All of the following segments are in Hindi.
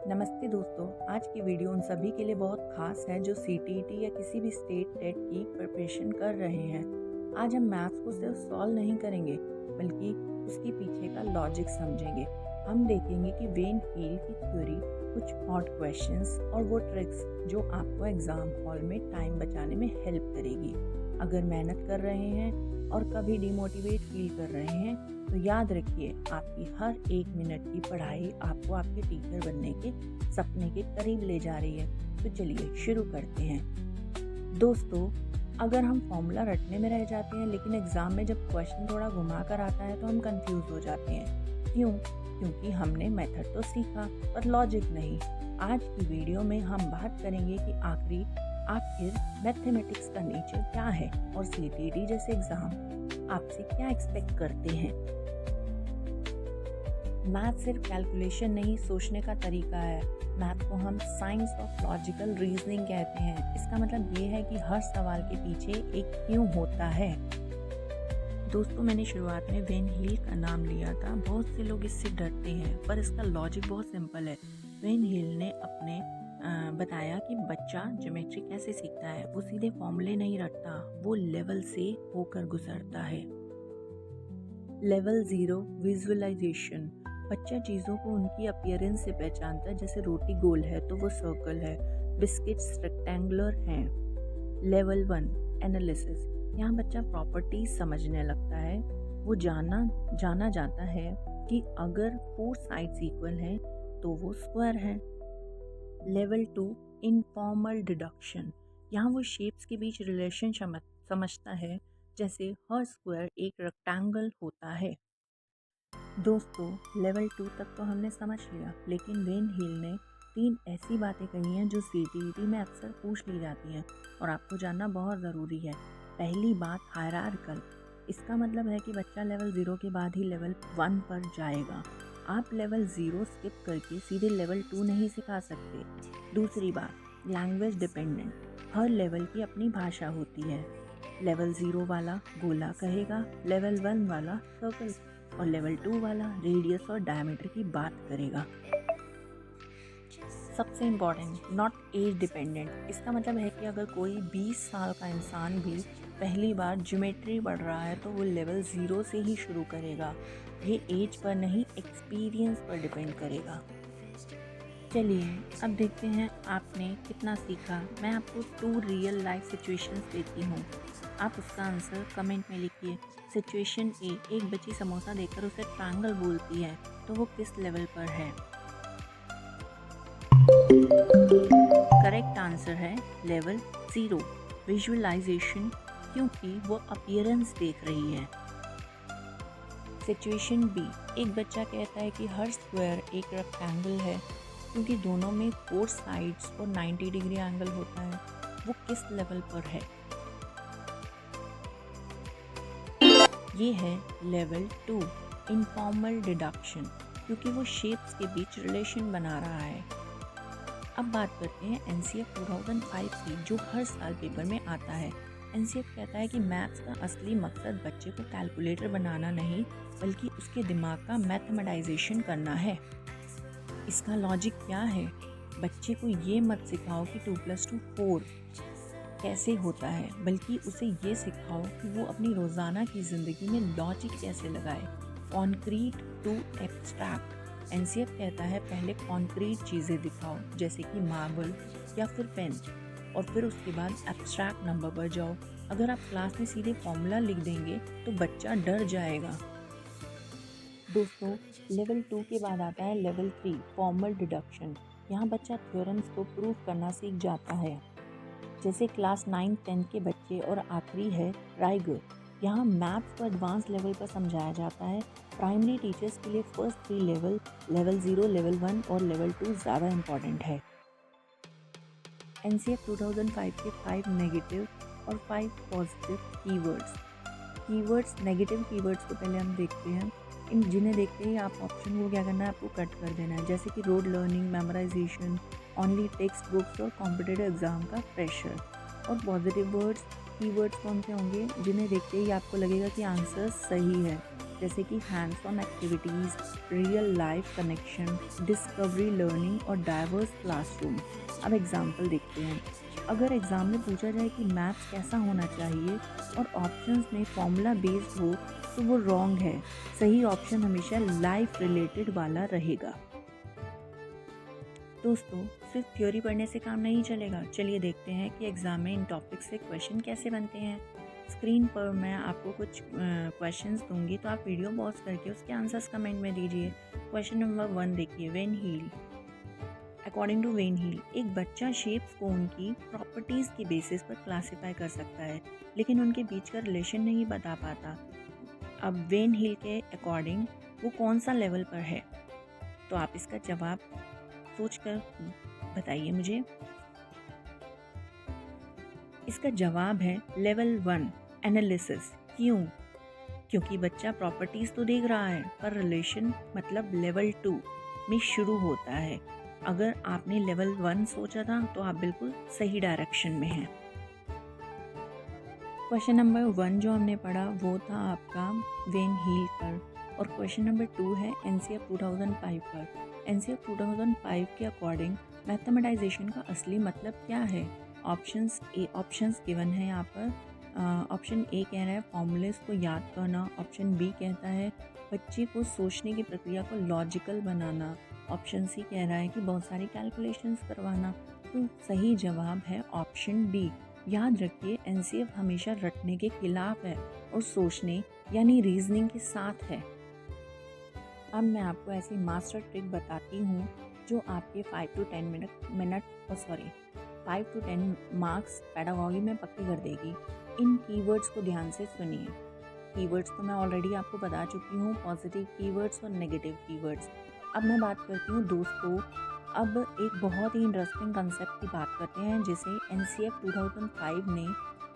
नमस्ते दोस्तों, आज की वीडियो उन सभी के लिए बहुत खास है जो सीटीईटी या किसी भी स्टेट टेट की प्रिपरेशन कर रहे हैं। आज हम मैथ्स को सिर्फ सॉल्व नहीं करेंगे बल्कि उसके पीछे का लॉजिक समझेंगे। हम देखेंगे कि वेन हील की थ्योरी, कुछ हॉट क्वेश्चंस और वो ट्रिक्स जो आपको एग्ज़ाम हॉल में टाइम बचाने में हेल्प करेगी। अगर मेहनत कर रहे हैं और कभी डिमोटिवेट फील कर रहे हैं तो याद रखिए, आपकी हर एक मिनट की पढ़ाई आपको आपके टीचर बनने के सपने के करीब ले जा रही है। तो चलिए शुरू करते हैं। दोस्तों, अगर हम फॉर्मूला रटने में रह जाते हैं लेकिन एग्ज़ाम में जब क्वेश्चन थोड़ा घुमा कर आता है तो हम कंफ्यूज हो जाते हैं। क्यों? क्योंकि हमने मेथड तो सीखा पर लॉजिक नहीं। आज की वीडियो में हम बात करेंगे कि आखिर मैथमेटिक्स का नेचर क्या है और सीटीईटी जैसे एग्ज़ाम आपसे क्या एक्सपेक्ट करते हैं। मैथ सिर्फ कैलकुलेशन नहीं, सोचने का तरीका है। मैथ को हम साइंस ऑफ लॉजिकल रीजनिंग कहते हैं। इसका मतलब ये है कि हर सवाल के पीछे एक क्यों होता है। दोस्तों, मैंने शुरुआत में वेन हील का नाम लिया था। बहुत से लोग इससे डरते हैं पर इसका लॉजिक बहुत सिंपल है। वेन हील ने अपने बताया कि बच्चा ज्योमेट्री कैसे सीखता है। वो सीधे फॉर्मूले नहीं रटता, वो लेवल से होकर गुजरता है। Level 0 visualization. बच्चा चीज़ों को उनकी अपीयरेंस से पहचानता है। जैसे रोटी गोल है तो वो सर्कल है, बिस्किट्स रेक्टेंगुलर हैं। Level 1 analysis. यहाँ बच्चा प्रॉपर्टीज समझने लगता है। वो जाना जाता है कि अगर 4 साइड्स इक्वल हैं तो वो स्क्वायर है। Level 2 informal deduction. यहाँ वो शेप्स के बीच रिलेशन समझता है, जैसे हर स्क्वायर एक रेक्टेंगल होता है। दोस्तों, लेवल 2 तक तो हमने समझ लिया, लेकिन वेन हील ने 3 ऐसी बातें कही हैं जो सीटीईटी में अक्सर पूछ ली जाती हैं और आपको जानना बहुत ज़रूरी है। पहली बात, हायरार्कल। इसका मतलब है कि बच्चा लेवल 0 के बाद ही लेवल 1 पर जाएगा। आप लेवल 0 स्किप करके सीधे लेवल 2 नहीं सिखा सकते। दूसरी बात, लैंग्वेज डिपेंडेंट। हर लेवल की अपनी भाषा होती है। लेवल 0 वाला गोला कहेगा, लेवल 1 वाला सर्कल और लेवल 2 वाला रेडियस और डायमीटर की बात करेगा। सबसे इम्पॉर्टेंट, नॉट एज डिपेंडेंट। इसका मतलब है कि अगर कोई 20 साल का इंसान भी पहली बार ज्योमेट्री पढ़ रहा है तो वो लेवल 0 से ही शुरू करेगा। ये एज पर नहीं, एक्सपीरियंस पर डिपेंड करेगा। चलिए अब देखते हैं आपने कितना सीखा। मैं आपको 2 रियल लाइफ सिचुएशंस देती हूँ, आप उसका आंसर कमेंट में लिखिए। सिचुएशन ए, एक बच्ची समोसा देखकर उसे ट्रायंगल बोलती है, तो वो किस लेवल पर है? करेक्ट आंसर है लेवल 0 विजुअलाइजेशन, क्योंकि वो अपीयरेंस देख रही है। सिचुएशन बी, एक बच्चा कहता है कि हर स्क्वायर एक रेक्टेंगल है क्योंकि दोनों में 4 साइड्स और 90 डिग्री एंगल होता है। वो किस लेवल पर है? ये है लेवल 2 इनफॉर्मल डिडक्शन, क्योंकि वो शेप्स के बीच रिलेशन बना रहा है। अब बात करते हैं एनसीएफ 2005 की, जो हर साल पेपर में आता है। एनसीएफ कहता है कि मैथ्स का असली मकसद बच्चे को कैलकुलेटर बनाना नहीं बल्कि उसके दिमाग का मैथमेटाइजेशन करना है। इसका लॉजिक क्या है? बच्चे को ये मत सिखाओ कि 2 + 2 4 कैसे होता है, बल्कि उसे ये सिखाओ कि वो अपनी रोज़ाना की ज़िंदगी में लॉजिक कैसे लगाए। Concrete to abstract. एनसीएफ कहता है पहले कॉन्क्रीट चीज़ें दिखाओ, जैसे कि मार्बल या फिर पेन, और फिर उसके बाद एब्स्ट्रैक्ट नंबर पर जाओ। अगर आप क्लास में सीधे फॉर्मूला लिख देंगे तो बच्चा डर जाएगा। दोस्तों, लेवल 2 के बाद आता है लेवल 3 फॉर्मल डिडक्शन। यहाँ बच्चा थ्योरम्स को प्रूव करना सीख जाता है, जैसे क्लास 9-10 के बच्चे। और आखिरी है राइगर। यहाँ मैथ्स को एडवांस लेवल पर समझाया जाता है। प्राइमरी टीचर्स के लिए फर्स्ट 3 लेवल 0, लेवल 1 और लेवल 2 ज़्यादा इम्पॉर्टेंट है। एनसीएफ 2005 के 5 नेगेटिव और 5 पॉजिटिव कीवर्ड्स। नेगेटिव कीवर्ड्स को पहले हम देखते हैं। जिन्हें देखते ही आप ऑप्शन को क्या करना है, आपको कट कर देना है, जैसे कि road learning, memorisation, only text books और कॉम्पिटिटिव एग्जाम का प्रेशर। और पॉजिटिव कीवर्ड्स कौन से होंगे जिन्हें देखते ही आपको लगेगा कि आंसर सही है, जैसे कि hands on activities, real life connection, discovery learning और डाइवर्स क्लासरूम। अब एग्जाम्पल देखते हैं। अगर एग्ज़ाम में पूछा जाए कि मैथ्स कैसा होना चाहिए और ऑप्शंस में फॉर्मूला बेस्ड हो तो वो रॉन्ग है। सही ऑप्शन हमेशा लाइफ रिलेटेड वाला रहेगा। दोस्तों, सिर्फ थ्योरी पढ़ने से काम नहीं चलेगा। चलिए देखते हैं कि एग्ज़ाम में इन टॉपिक से क्वेश्चन कैसे बनते हैं। स्क्रीन पर मैं आपको कुछ क्वेश्चंस दूंगी, तो आप वीडियो पॉज करके उसके आंसर्स कमेंट में दीजिए। क्वेश्चन नंबर 1 देखिए। Van Hiele. According to Van Hiele, एक बच्चा शेप्स को उनकी प्रॉपर्टीज़ के बेसिस पर क्लासीफाई कर सकता है, लेकिन उनके बीच का रिलेशन नहीं बता पाता। अब वेन हील के अकॉर्डिंग वो कौन सा लेवल पर है? तो आप इसका जवाब सोचकर बताइए मुझे। इसका जवाब है लेवल 1 एनालिसिस। क्यों? क्योंकि बच्चा प्रॉपर्टीज़ तो देख रहा है, पर रिलेशन मतलब लेवल 2 में शुरू होता है। अगर आपने लेवल 1 सोचा था तो आप बिल्कुल सही डायरेक्शन में हैं। क्वेश्चन नंबर 1 जो हमने पढ़ा वो था आपका वेन हील पर, और क्वेश्चन नंबर 2 है एनसीएफ 2005 पर। एनसीएफ 2005 के अकॉर्डिंग मैथमेटाइजेशन का असली मतलब क्या है? ऑप्शंस गिवन है यहाँ पर। ऑप्शन ए कह रहा है फॉर्मूलेस को याद करना। ऑप्शन बी कहता है बच्चे को सोचने की प्रक्रिया को लॉजिकल बनाना। ऑप्शन सी कह रहा है कि बहुत सारी कैलकुलेशंस करवाना। तो सही जवाब है ऑप्शन बी। याद रखिए, एनसीएफ हमेशा रटने के खिलाफ है और सोचने यानी रीजनिंग के साथ है। अब मैं आपको ऐसी मास्टर ट्रिक बताती हूँ जो आपके 5 to 10 मार्क्स पेडागॉजी में पक्के कर देगी। इन कीवर्ड्स को ध्यान से सुनिए। कीवर्ड्स तो मैं ऑलरेडी आपको बता चुकी हूँ, पॉजिटिव कीवर्ड्स और नेगेटिव कीवर्ड्स। अब मैं बात करती हूँ दोस्तों, अब एक बहुत ही इंटरेस्टिंग कंसेप्ट की बात करते हैं जिसे एनसीएफ 2005 ने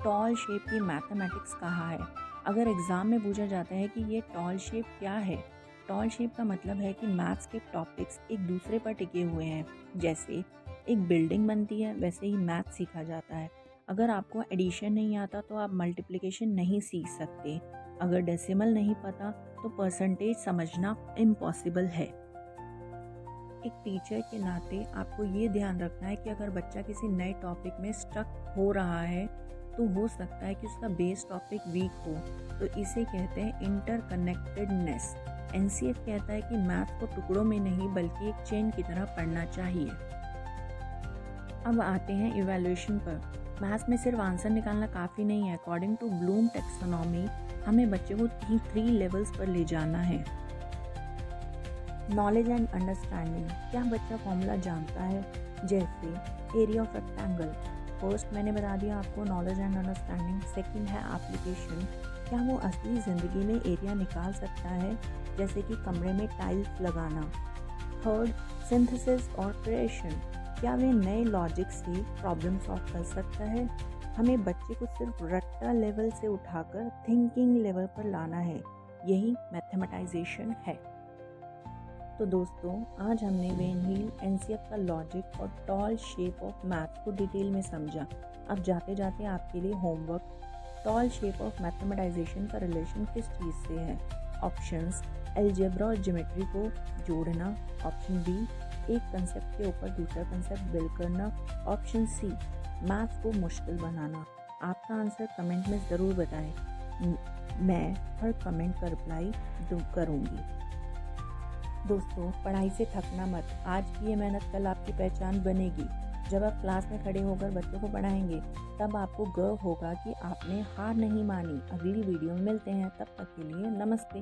टॉल शेप की मैथमेटिक्स कहा है। अगर एग्ज़ाम में पूछा जाता है कि ये टॉल शेप क्या है, टॉल शेप का मतलब है कि मैथ्स के टॉपिक्स एक दूसरे पर टिके हुए हैं। जैसे एक बिल्डिंग बनती है, वैसे ही मैथ सीखा जाता है। अगर आपको एडिशन नहीं आता तो आप मल्टीप्लिकेशन नहीं सीख सकते। अगर डेसिमल नहीं पता तो परसेंटेज समझना इम्पॉसिबल है। एक टीचर के नाते आपको ये ध्यान रखना है कि अगर बच्चा किसी नए टॉपिक में स्टक हो रहा है तो हो सकता है कि उसका बेस टॉपिक वीक हो, तो इसे कहते हैं इंटरकनेक्टेडनेस। एनसीएफ कहता है कि मैथ को टुकड़ों में नहीं बल्कि एक चेन की तरह पढ़ना चाहिए। अब आते हैं इवैल्यूएशन पर। मैथ्स में सिर्फ आंसर निकालना काफ़ी नहीं है। अकॉर्डिंग टू ब्लूम टैक्सोनॉमी हमें बच्चे को 3 लेवल्स पर ले जाना है। नॉलेज एंड अंडरस्टैंडिंग, क्या बच्चा फॉर्मूला जानता है? जैसे एरिया ऑफ रेक्टेंगल। फर्स्ट मैंने बता दिया आपको नॉलेज एंड अंडरस्टैंडिंग। सेकंड है एप्लीकेशन, क्या वो असली ज़िंदगी में एरिया निकाल सकता है, जैसे कि कमरे में टाइल्स लगाना। थर्ड सिंथेसिस और क्रिएशन, क्या वे नए लॉजिक से प्रॉब्लम सॉल्व कर सकता है। हमें बच्चे को सिर्फ रट्टा लेवल से उठाकर थिंकिंग लेवल पर लाना है, यही मैथमेटाइजेशन है। तो दोस्तों, आज हमने वेन हील, एनसीएफ का लॉजिक और टॉल शेप ऑफ मैथ को डिटेल में समझा। अब जाते जाते आपके लिए homework, tall shape of mathematization का रिलेशन किस चीज़ से है? ऑप्शंस अलजेब्रा और ज्योमेट्री को जोड़ना। ऑप्शन बी एक कंसेप्ट के ऊपर दूसरा कंसेप्ट बिल्ड करना। ऑप्शन सी मैथ्स को मुश्किल बनाना। आपका आंसर कमेंट में ज़रूर बताएं, मैं हर कमेंट का रिप्लाई करूँगी। दोस्तों, पढ़ाई से थकना मत। आज की ये मेहनत कल आपकी पहचान बनेगी। जब आप क्लास में खड़े होकर बच्चों को पढ़ाएंगे तब आपको गर्व होगा कि आपने हार नहीं मानी। अगली वीडियो में मिलते हैं, तब तक के लिए नमस्ते।